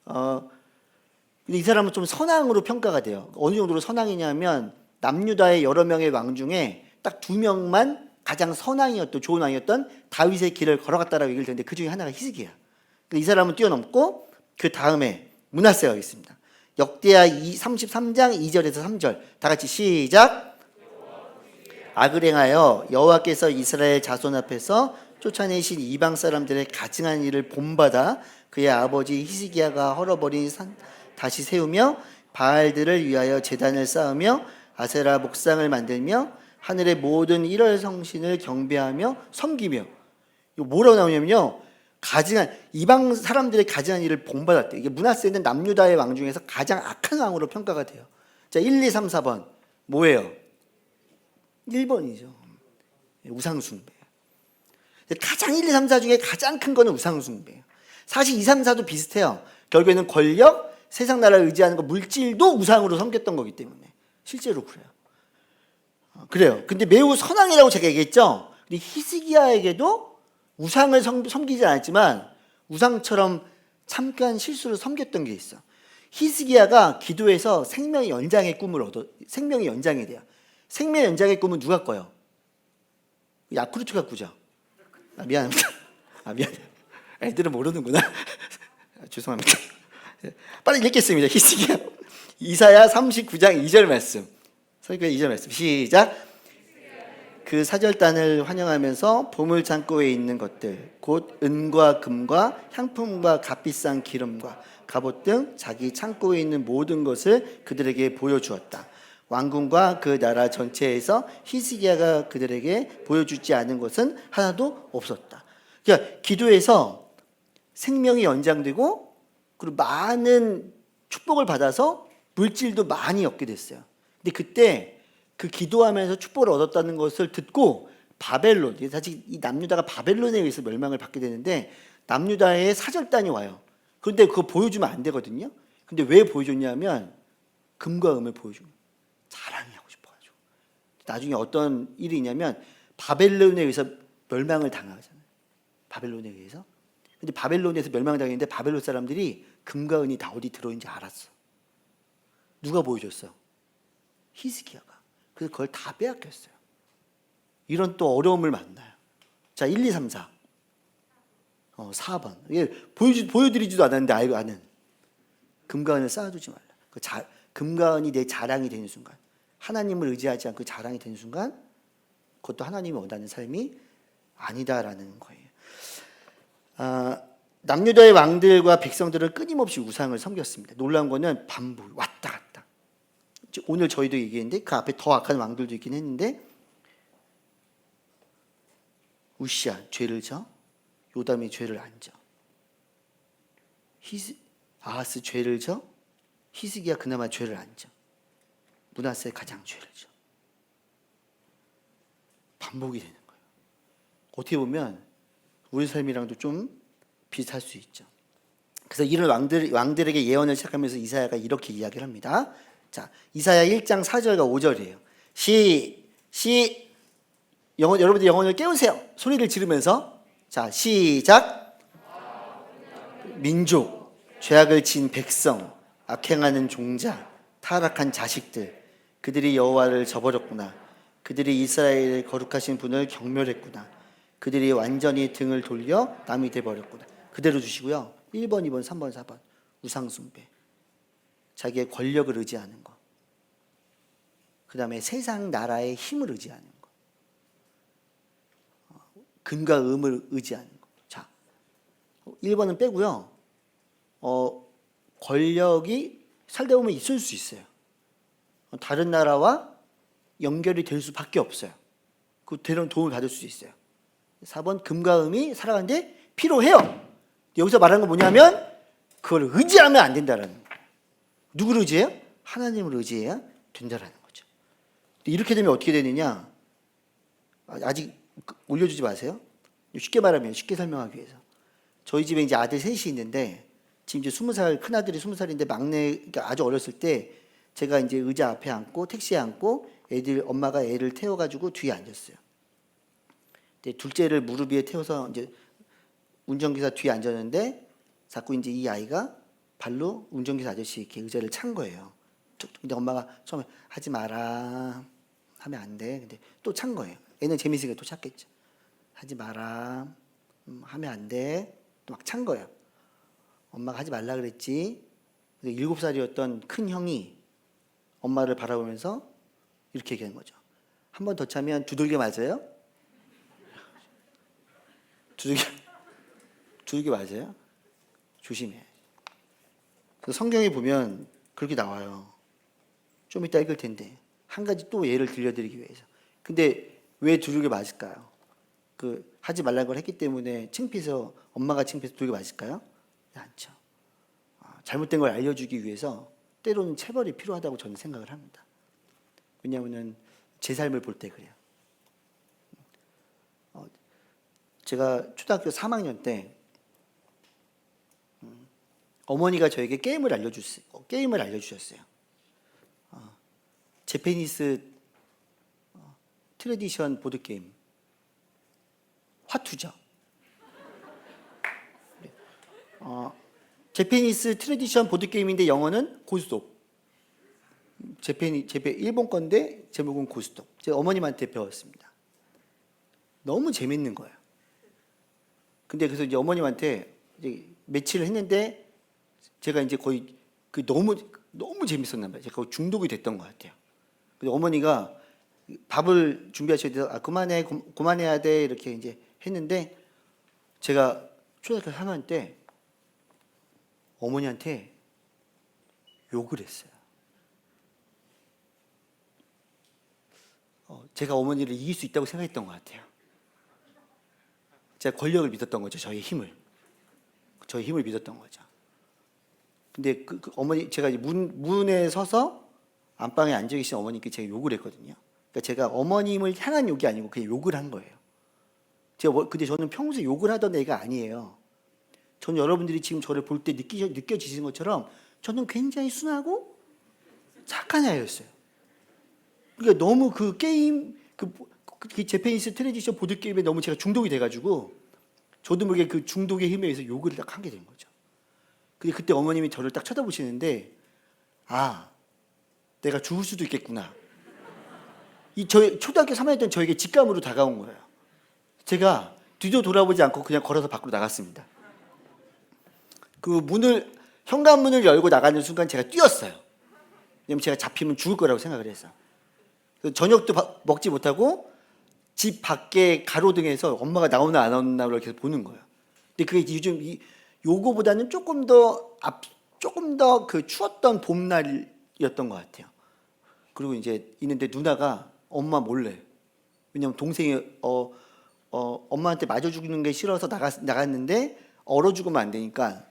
근데 이 사람은 좀 선왕으로 평가가 돼요. 어느 정도로 선왕이냐면 남유다의 여러 명의 왕 중에 딱 2명만 가장 선왕이었던 좋은 왕이었던 다윗의 길을 걸어갔다라고 얘기를 듣는데 그 중에 하나가 히스기야. 이 사람은 뛰어넘고 그 다음에 므낫세가 있습니다. 역대하 33장 2절에서 3절 다 같이 시작. 악을 행하여 여호와께서 이스라엘 자손 앞에서 쫓아내신 이방 사람들의 가증한 일을 본받아 그의 아버지 히스기야가 헐어버린 산 다시 세우며 바알들을 위하여 제단을 쌓으며 아세라 목상을 만들며 하늘의 모든 일월 성신을 경배하며 섬기며. 이거 뭐라고 나오냐면요, 이방 사람들의 가증한 일을 본받았대. 이게 므낫세는 남유다의 왕 중에서 가장 악한 왕으로 평가가 돼요. 자, 1, 2, 3, 4번 뭐예요? 1번이죠. 우상숭배. 가장 1, 2, 3, 4 중에 가장 큰 거는 우상숭배예요. 사실 2, 3, 4도 비슷해요. 결국에는 권력, 세상 나라를 의지하는 거, 물질도 우상으로 섬겼던 거기 때문에 실제로 그래요. 그래요. 근데 매우 선왕이라고 제가 얘기했죠. 근데 히스기야에게도 우상을 섬기지 않았지만 우상처럼 잠깐 실수로 섬겼던 게 있어. 히스기야가 기도해서 생명의 연장의 꿈을 생명의 연장이 돼요. 생명의 연장의 꿈은 누가 꿔요? 야쿠르트 가꾸죠. 미안합니다. 미안. 애들은 모르는구나. 죄송합니다. 빨리 읽겠습니다. 히스기야. 이사야 39장 2절 말씀. 설교 2절 말씀. 시작. 그 사절단을 환영하면서 보물 창고에 있는 것들 곧 은과 금과 향품과 값비싼 기름과 갑옷 등 자기 창고에 있는 모든 것을 그들에게 보여주었다. 왕궁과 그 나라 전체에서 히스기야가 그들에게 보여주지 않은 것은 하나도 없었다. 그러니까 기도에서 생명이 연장되고 그리고 많은 축복을 받아서 물질도 많이 얻게 됐어요. 근데 그때 그 기도하면서 축복을 얻었다는 것을 듣고 바벨론, 사실 이 남유다가 바벨론에 의해서 멸망을 받게 되는데 남유다의 사절단이 와요. 그런데 그거 보여주면 안 되거든요. 근데 왜 보여줬냐면 금과 은을 보여준 거예요. 자랑이 하고 싶어가지고. 나중에 어떤 일이 있냐면 바벨론에 의해서 멸망을 당하잖아요. 바벨론에 의해서. 근데 바벨론에서 멸망을 당했는데 바벨론 사람들이 금과 은이 다 어디 들어있는지 알았어. 누가 보여줬어? 히스기야가. 그래서 그걸 다 빼앗겼어요. 이런 또 어려움을 만나요. 자, 1, 2, 3, 4. 4번. 이게 보여드리지도 않았는데 알고 아는. 금과 은을 쌓아두지 말라. 금과 은이 내 자랑이 되는 순간, 하나님을 의지하지 않고 자랑이 되는 순간, 그것도 하나님이 원하는 삶이 아니다라는 거예요. 남유다의 왕들과 백성들은 끊임없이 우상을 섬겼습니다. 놀라운 거는 반복, 왔다 갔다. 오늘 저희도 얘기했는데 그 앞에 더 악한 왕들도 있긴 했는데 우시야 죄를 져, 요담이 죄를 안 져, 아하스 죄를 져, 히스기야 그나마 죄를 안 져, 므낫세 가장 죄를 져. 반복이 되는 거예요. 어떻게 보면 우리 삶이랑도 좀 비슷할 수 있죠. 그래서 이런 왕들에게 예언을 시작하면서 이사야가 이렇게 이야기를 합니다. 자, 이사야 1장 4절과 5절이에요. 여러분들 영혼을 깨우세요. 소리를 지르면서. 자, 시작. 민족, 죄악을 지은 백성, 악행하는 종자, 타락한 자식들, 그들이 여호와를 저버렸구나. 그들이 이스라엘의 거룩하신 분을 경멸했구나. 그들이 완전히 등을 돌려 남이 돼버렸구나. 그대로 주시고요. 1번, 2번, 3번, 4번. 우상숭배. 자기의 권력을 의지하는 것. 그 다음에 세상 나라의 힘을 의지하는 것. 금과 음을 의지하는 것. 자, 1번은 빼고요. 권력이 살다 보면 있을 수 있어요. 다른 나라와 연결이 될 수밖에 없어요. 그 대런 도움을 받을 수 있어요. 4번 금과 음이 살아가는데 필요해요. 여기서 말하는 건 뭐냐면 그걸 의지하면 안 된다라는 거예요. 누구를 의지해요? 하나님을 의지해야 된다라는 거죠. 이렇게 되면 어떻게 되느냐? 아직 올려주지 마세요. 쉽게 말하면 쉽게 설명하기 위해서 저희 집에 이제 아들 셋이 있는데 지금 이제 20살 큰 아들이 20살인데 막내 그러니까 아주 어렸을 때 제가 이제 의자 앞에 앉고 택시에 앉고 엄마가 애를 태워가지고 뒤에 앉았어요. 근데 둘째를 무릎 위에 태워서 이제 운전기사 뒤에 앉았는데 자꾸 이제 이 아이가 발로 운전기사 아저씨 이렇게 의자를 찬 거예요. 근데 엄마가 처음에 하지 마라 하면 안 돼. 근데 또 찬 거예요. 애는 재밌으니까 또 찾겠죠. 하지 마라 하면 안 돼. 또 막 찬 거예요. 엄마가 하지 말라 그랬지. 7살이었던 큰 형이 엄마를 바라보면서 이렇게 얘기하는 거죠. 한 번 더 차면 두들겨 맞아요? 두들겨 맞아요? 조심해. 그래서 성경에 보면 그렇게 나와요. 좀 이따 읽을 텐데 한 가지 또 예를 들려드리기 위해서. 근데 왜 두들겨 맞을까요? 하지 말라는 걸 했기 때문에 창피해서 엄마가 창피해서 두들겨 맞을까요? 않죠. 잘못된 걸 알려주기 위해서 때로는 체벌이 필요하다고 저는 생각을 합니다. 왜냐하면 제 삶을 볼 때 그래요. 제가 초등학교 3학년 때 어머니가 저에게 게임을 알려주셨어요. 재패니스 트레디션 보드게임 화투죠. 재패니스 트레디션 보드게임인데 영어는 고스톱. 일본 건데 제목은 고스톱. 제가 어머님한테 배웠습니다. 너무 재밌는 거예요. 근데 그래서 이제 어머님한테 이제 며칠을 했는데 제가 이제 거의 그 너무 재밌었나 봐요. 제가 거의 중독이 됐던 것 같아요. 근데 어머니가 밥을 준비하셔야 돼서 그만해 그만해야 돼 이렇게 이제 했는데 제가 초등학교 3학년 때 어머니한테 욕을 했어요. 제가 어머니를 이길 수 있다고 생각했던 것 같아요. 제가 권력을 믿었던 거죠. 저희 힘을 믿었던 거죠. 근데 그 어머니 제가 문에 서서 안방에 앉아 계신 어머니께 제가 욕을 했거든요. 그러니까 제가 어머님을 향한 욕이 아니고 그냥 욕을 한 거예요. 근데 저는 평소에 욕을 하던 애가 아니에요. 저는 여러분들이 지금 저를 볼 때 느껴지시는 것처럼 저는 굉장히 순하고 착한 아이였어요. 그러니까 너무 그 게임 그 제페니스 트랜지션 보드 게임에 너무 제가 중독이 돼가지고 저도 모르게 그 중독의 힘에 의해서 욕을 딱 하게 된 거죠. 근데 그때 어머님이 저를 딱 쳐다보시는데 내가 죽을 수도 있겠구나. 저희 초등학교 3학년 때는 저에게 직감으로 다가온 거예요. 제가 뒤도 돌아보지 않고 그냥 걸어서 밖으로 나갔습니다. 그 현관문을 열고 나가는 순간 제가 뛰었어요. 왜냐면 제가 잡히면 죽을 거라고 생각을 해서. 저녁도 먹지 못하고 집 밖에 가로등에서 엄마가 나오나 안 나오나 이렇게 보는 거예요. 근데 그게 요즘 요거보다는 조금 더 그 추웠던 봄날이었던 것 같아요. 그리고 이제 있는데 누나가 엄마 몰래, 왜냐면 동생이 엄마한테 맞아 죽는 게 싫어서 나갔는데 얼어 죽으면 안 되니까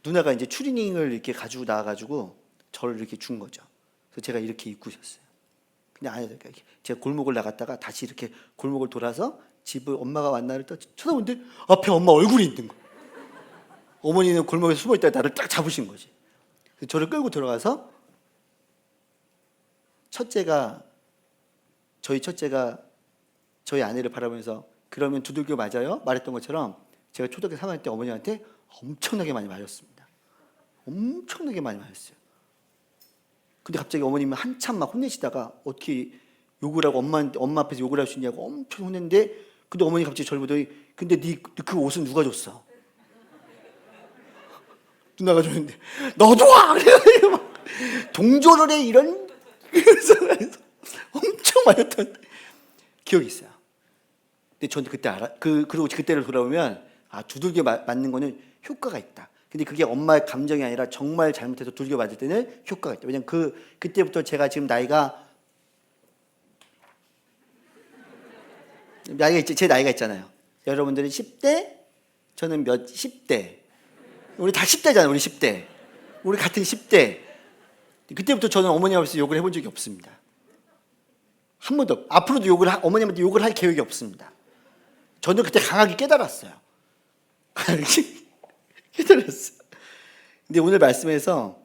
누나가 이제 추리닝을 이렇게 가지고 나와가지고 저를 이렇게 준 거죠. 그래서 제가 이렇게 입고 있었어요. 그냥 안 해도 될까요? 제가 골목을 나갔다가 다시 이렇게 골목을 돌아서 집을 엄마가 왔나를 딱 쳐다보는데 앞에 엄마 얼굴이 있는 거예요. 어머니는 골목에 숨어 있다가 나를 딱 잡으신 거지. 그래서 저를 끌고 들어가서 저희 첫째가 저희 아내를 바라보면서 그러면 두들겨 맞아요? 말했던 것처럼 제가 초등학교 3학년 때 어머니한테 엄청나게 많이 맞았습니다. 엄청나게 많이 맞았어요. 근데 갑자기 어머님이 한참 막 혼내시다가 어떻게 욕을 하고 엄마 앞에서 욕을 할 수 있냐고 엄청 혼냈는데 근데 어머니 갑자기 저를 보더니 근데 그 옷은 누가 줬어? 누나가 줬는데 너도 와! 그래가지고 막 동조를 해 이런 그래서 엄청 맞았던 기억이 있어요. 근데 저는 그때 그리고 그때를 돌아보면 두들겨 맞는 거는 효과가 있다. 근데 그게 엄마의 감정이 아니라 정말 잘못해서 두들겨 맞을 때는 효과가 있다. 왜냐면 그때부터 제가 지금 제 나이가 있잖아요. 여러분들은 10대, 저는 10대. 우리 다 10대잖아요. 우리 10대. 우리 같은 10대. 그때부터 저는 어머니 앞에서 욕을 해본 적이 없습니다. 한 번도. 앞으로도 어머님한테 욕을 할 계획이 없습니다. 저는 그때 강하게 깨달았어요. 깨달았어요. 근데 오늘 말씀에서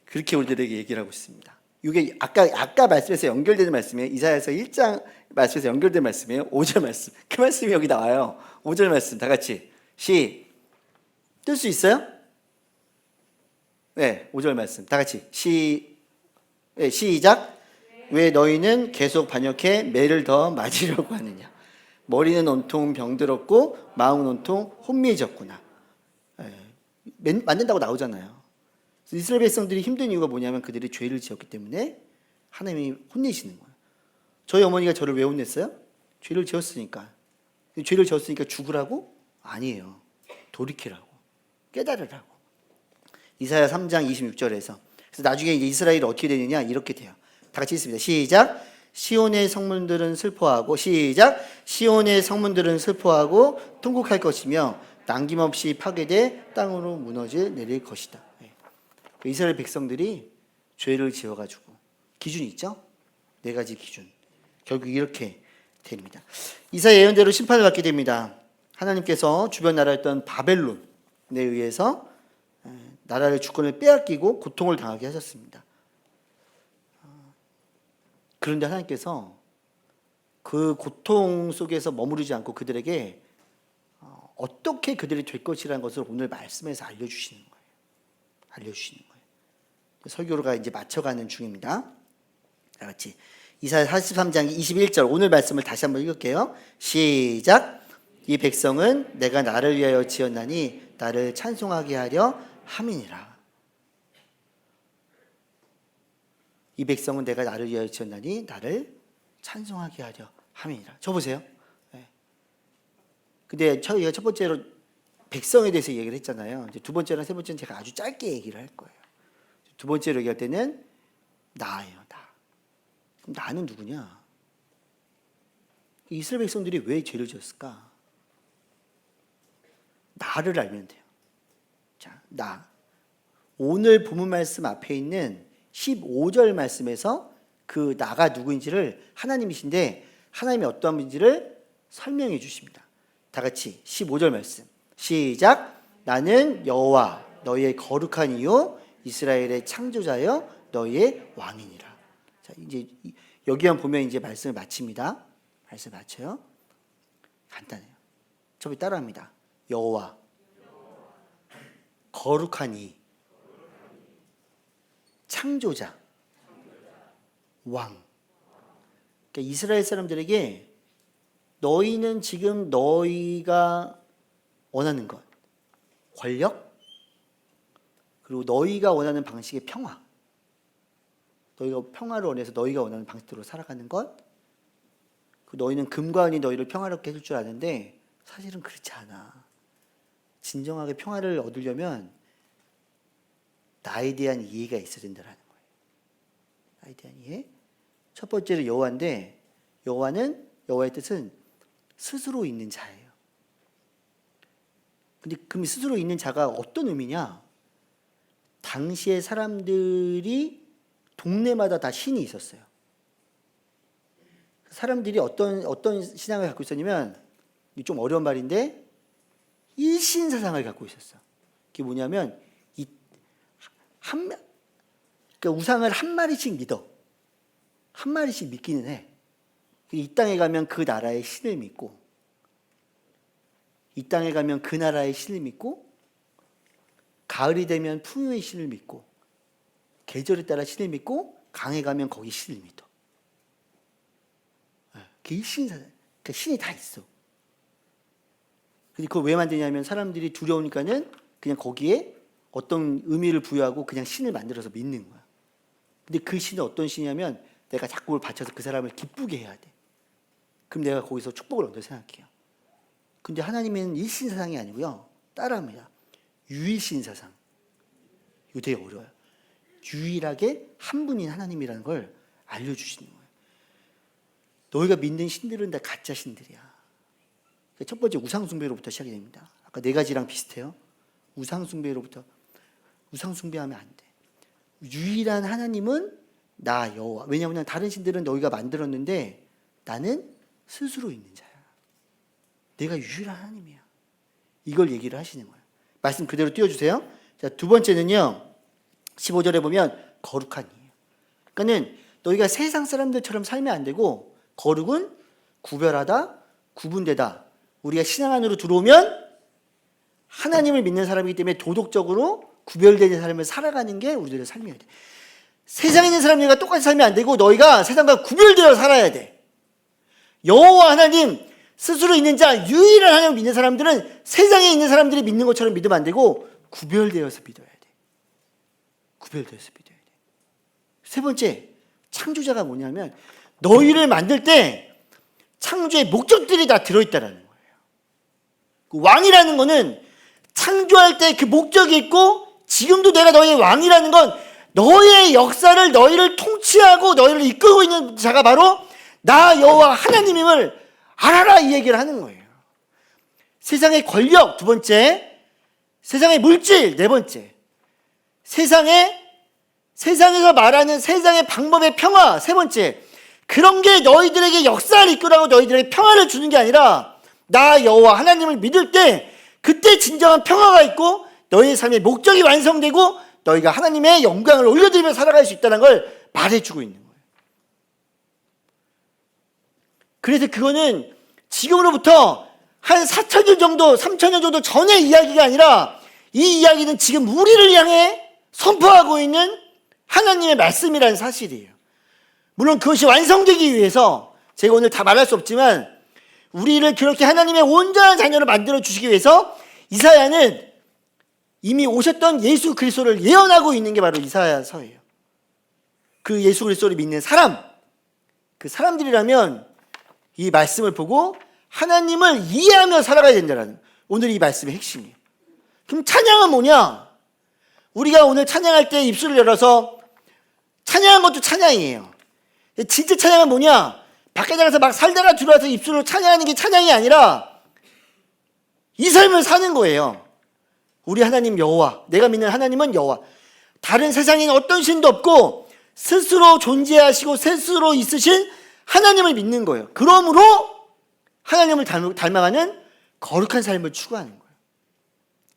그렇게 우리들에게 얘기를 하고 있습니다. 이게 아까 말씀에서 연결되는 말씀이에요. 이사야서 1장 말씀에서 연결된 말씀이에요. 5절 말씀. 그 말씀이 여기 나와요. 5절 말씀 다 같이 뜰 수 있어요? 네, 5절 말씀 다 같이 시작. 왜 너희는 계속 반역해 매를 더 맞으려고 하느냐. 머리는 온통 병들었고 마음은 온통 혼미해졌구나. 만든다고 나오잖아요. 이스라엘 백성들이 힘든 이유가 뭐냐면 그들이 죄를 지었기 때문에 하나님이 혼내시는 거예요. 저희 어머니가 저를 왜 혼냈어요? 죄를 지었으니까. 죄를 지었으니까 죽으라고? 아니에요. 돌이키라고. 깨달으라고. 이사야 3장 26절에서. 그래서 나중에 이제 이스라엘이 어떻게 되느냐 이렇게 돼요. 다 같이 읽습니다. 시작. 시온의 성문들은 슬퍼하고 시온의 성문들은 슬퍼하고 통곡할 것이며 남김없이 파괴돼 땅으로 내릴 것이다. 이스라엘 백성들이 죄를 지어가지고 기준이 있죠? 4가지 기준. 결국 이렇게 됩니다. 이사야 예언대로 심판을 받게 됩니다. 하나님께서 주변 나라였던 바벨론에 의해서 나라의 주권을 빼앗기고 고통을 당하게 하셨습니다. 그런데 하나님께서 그 고통 속에서 머무르지 않고 그들에게 어떻게 그들이 될 것이라는 것을 오늘 말씀에서 알려주시는 거예요. 설교가 이제 맞춰가는 중입니다. 다 같이 이사야 43장 21절 오늘 말씀을 다시 한번 읽을게요. 시작. 이 백성은 내가 나를 위하여 지었나니 나를 찬송하게 하려 함이니라. 이 백성은 내가 나를 위하여 지었나니 나를 찬송하게 하려 함이니라. 저 보세요. 네. 근데 저희가 첫 번째로 백성에 대해서 얘기를 했잖아요. 이제 두 번째랑 세 번째는 제가 아주 짧게 얘기를 할 거예요. 두 번째로 얘기할 때는 나예요, 나. 그럼 나는 누구냐? 이스라엘 백성들이 왜 죄를 지었을까? 나를 알면 돼요. 자, 나. 오늘 본문 말씀 앞에 있는 15절 말씀에서 그 나가 누구인지를 하나님이신데 하나님이 어떠한 분인지를 설명해 주십니다. 다 같이 15절 말씀. 시작. 나는 여호와 너희의 거룩한 이요 이스라엘의 창조자여 너희의 왕이니라. 자, 이제 여기만 보면 이제 말씀을 마칩니다. 말씀 마쳐요. 간단해요. 저기 따라합니다. 여호와 거룩한 이 창조자 왕. 그러니까 이스라엘 사람들에게 너희는 지금 너희가 원하는 것, 권력, 그리고 너희가 원하는 방식의 평화, 너희가 평화를 원해서 너희가 원하는 방식대로 살아가는 것, 그 너희는 금과 은이 너희를 평화롭게 해줄 줄 아는데 사실은 그렇지 않아. 진정하게 평화를 얻으려면 나에 대한 이해가 있어야 된다는 거예요. 나에 대한 이해. 첫 번째로 여호와인데 여호와의 뜻은 스스로 있는 자예요. 근데 그 스스로 있는 자가 어떤 의미냐? 당시의 사람들이 동네마다 다 신이 있었어요. 사람들이 어떤 신앙을 갖고 있었냐면, 좀 어려운 말인데 일신 사상을 갖고 있었어. 그게 뭐냐면 그러니까 우상을 한 마리씩 믿어. 한 마리씩 믿기는 해. 이 땅에 가면 그 나라의 신을 믿고, 이 땅에 가면 그 나라의 신을 믿고, 가을이 되면 풍요의 신을 믿고, 계절에 따라 신을 믿고, 강에 가면 거기 신을 믿어. 그게 일신사상. 그러니까 신이 다 있어. 근데 그걸 왜 만드냐면 사람들이 두려우니까는 그냥 거기에 어떤 의미를 부여하고 그냥 신을 만들어서 믿는 거야. 근데 그 신은 어떤 신이냐면 내가 자꾸 그걸 바쳐서 그 사람을 기쁘게 해야 돼. 그럼 내가 거기서 축복을 얻는다 생각해요. 근데 하나님은 일신사상이 아니고요. 따라합니다. 유일신사상. 이거 되게 어려워요. 유일하게 한 분인 하나님이라는 걸 알려주시는 거예요. 너희가 믿는 신들은 다 가짜 신들이야. 첫 번째 우상숭배로부터 시작이 됩니다. 아까 네 가지랑 비슷해요. 우상숭배로부터. 우상숭배하면 안 돼. 유일한 하나님은 나 여호와. 왜냐하면 다른 신들은 너희가 만들었는데 나는 스스로 있는 자야. 내가 유일한 하나님이야. 이걸 얘기를 하시는 거예요. 말씀 그대로 띄워주세요. 자, 두 번째는요. 15절에 보면 거룩한 이에요. 그러니까는 너희가 세상 사람들처럼 살면 안 되고 거룩은 구별하다, 구분되다. 우리가 신앙 안으로 들어오면 하나님을 믿는 사람이기 때문에 도덕적으로 구별되는 삶을 살아가는 게 우리들의 삶이어야 돼. 세상에 있는 사람들과 똑같이 살면 안 되고 너희가 세상과 구별되어 살아야 돼. 여호와 하나님 스스로 있는 자, 유일한 하나님을 믿는 사람들은 세상에 있는 사람들이 믿는 것처럼 믿으면 안 되고 구별되어서 믿어야 돼. 구별되어서 믿어야 돼. 세 번째, 창조자가 뭐냐면 너희를 만들 때 창조의 목적들이 다 들어있다라는 거예요. 그 왕이라는 거는 창조할 때 그 목적이 있고 지금도 내가 너희의 왕이라는 건 너희의 역사를 너희를 통치하고 너희를 이끌고 있는 자가 바로 나 여호와 하나님임을 알아라 이 얘기를 하는 거예요. 세상의 권력 두 번째, 세상의 물질 네 번째, 세상에서 말하는 세상의 방법의 평화 세 번째. 그런 게 너희들에게 역사를 이끌어가고 너희들에게 평화를 주는 게 아니라 나 여호와 하나님을 믿을 때 그때 진정한 평화가 있고 너희의 삶의 목적이 완성되고 너희가 하나님의 영광을 올려드리며 살아갈 수 있다는 걸 말해주고 있는 거예요. 그래서 그거는 지금으로부터 한 4,000년 정도 3,000년 정도 전의 이야기가 아니라 이 이야기는 지금 우리를 향해 선포하고 있는 하나님의 말씀이라는 사실이에요. 물론 그것이 완성되기 위해서 제가 오늘 다 말할 수 없지만 우리를 그렇게 하나님의 온전한 자녀로 만들어 주시기 위해서 이사야는 이미 오셨던 예수 그리스도를 예언하고 있는 게 바로 이사야서예요. 그 예수 그리스도를 믿는 사람, 그 사람들이라면 이 말씀을 보고 하나님을 이해하며 살아가야 된다는 오늘 이 말씀의 핵심이에요. 그럼 찬양은 뭐냐? 우리가 오늘 찬양할 때 입술을 열어서 찬양한 것도 찬양이에요. 진짜 찬양은 뭐냐? 밖에 나가서 막 살다가 들어와서 입술로 찬양하는 게 찬양이 아니라 이 삶을 사는 거예요. 우리 하나님 여호와, 내가 믿는 하나님은 여호와. 다른 세상에는 어떤 신도 없고 스스로 존재하시고 스스로 있으신 하나님을 믿는 거예요. 그러므로 하나님을 닮아가는 거룩한 삶을 추구하는 거예요.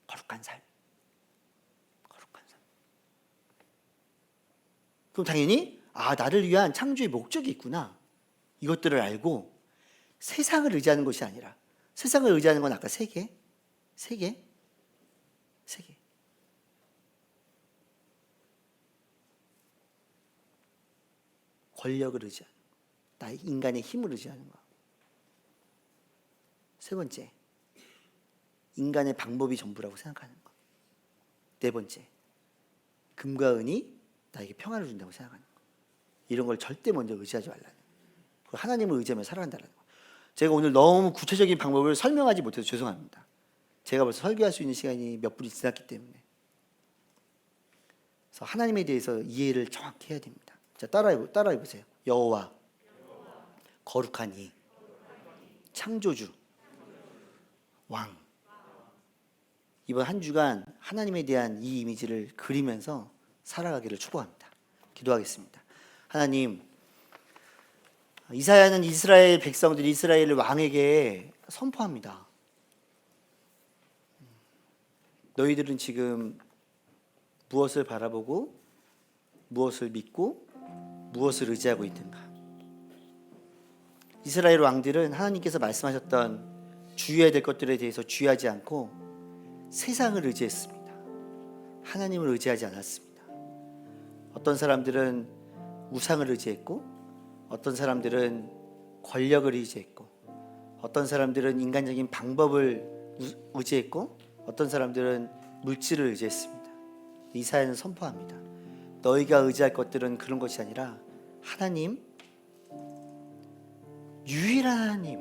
거룩한 삶. 거룩한 삶. 그럼 당연히 나를 위한 창조의 목적이 있구나. 이것들을 알고 세상을 의지하는 것이 아니라 세상을 의지하는 건 아까 세 개. 권력을 의지하는 나의 인간의 힘을 의지하는 거. 세 번째, 인간의 방법이 전부라고 생각하는 거. 네 번째, 금과 은이 나에게 평안을 준다고 생각하는 거. 이런 걸 절대 먼저 의지하지 말라는 거. 하나님을 의지하며 살아간다는 거. 제가 오늘 너무 구체적인 방법을 설명하지 못해서 죄송합니다. 제가 벌써 설교할 수 있는 시간이 몇 분이 지났기 때문에. 그래서 하나님에 대해서 이해를 정확히 해야 됩니다. 자, 따라해 보세요. 여호와, 거룩한 이, 창조주, 왕. 이번 한 주간 하나님에 대한 이 이미지를 그리면서 살아가기를 축복합니다. 기도하겠습니다. 하나님, 이사야는 이스라엘 백성들이 이스라엘 왕에게 선포합니다. 너희들은 지금 무엇을 바라보고 무엇을 믿고 무엇을 의지하고 있는가? 이스라엘 왕들은 하나님께서 말씀하셨던 주의해야 될 것들에 대해서 주의하지 않고 세상을 의지했습니다. 하나님을 의지하지 않았습니다. 어떤 사람들은 우상을 의지했고, 어떤 사람들은 권력을 의지했고, 어떤 사람들은 인간적인 방법을 의지했고, 어떤 사람들은 물질을 의지했습니다. 이사야는 선포합니다. 너희가 의지할 것들은 그런 것이 아니라 하나님, 유일한 하나님,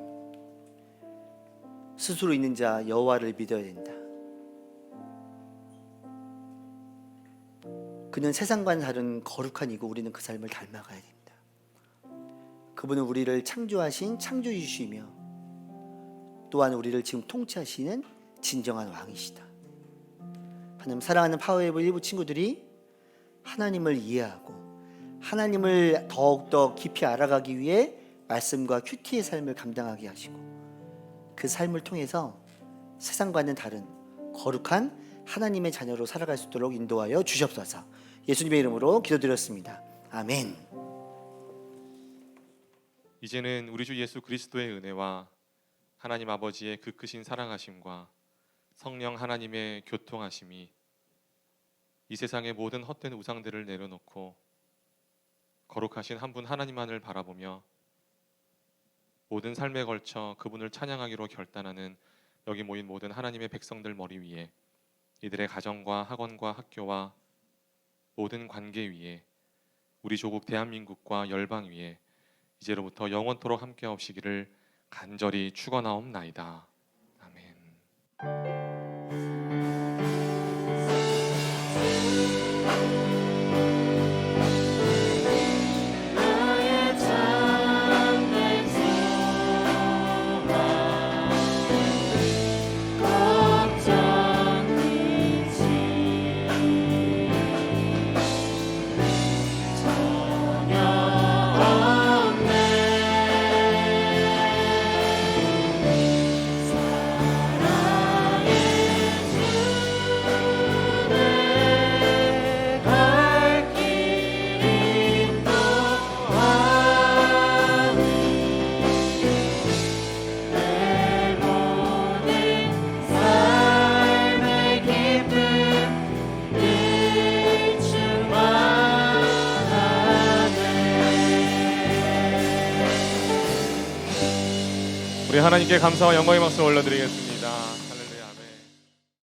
스스로 있는 자 여호와를 믿어야 된다. 그는 세상과는 다른 거룩한 이고 우리는 그 삶을 닮아가야 됩니다. 그분은 우리를 창조하신 창조주시며 또한 우리를 지금 통치하시는 진정한 왕이시다. 하나님, 사랑하는 파워웨이브 일부 친구들이 하나님을 이해하고 하나님을 더욱더 깊이 알아가기 위해 말씀과 큐티의 삶을 감당하게 하시고 그 삶을 통해서 세상과는 다른 거룩한 하나님의 자녀로 살아갈 수 있도록 인도하여 주시옵소서. 예수님의 이름으로 기도드렸습니다. 아멘. 이제는 우리 주 예수 그리스도의 은혜와 하나님 아버지의 그 크신 사랑하심과 성령 하나님의 교통하심이 이 세상의 모든 헛된 우상들을 내려놓고 거룩하신 한 분 하나님만을 바라보며 모든 삶에 걸쳐 그분을 찬양하기로 결단하는 여기 모인 모든 하나님의 백성들 머리 위에, 이들의 가정과 학원과 학교와 모든 관계 위에, 우리 조국 대한민국과 열방 위에 이제로부터 영원토록 함께 하시기를 간절히 축원하옵나이다. 아멘. 사랑의 우리 하나님께 감사와 영광의 박수 올려드리겠습니다.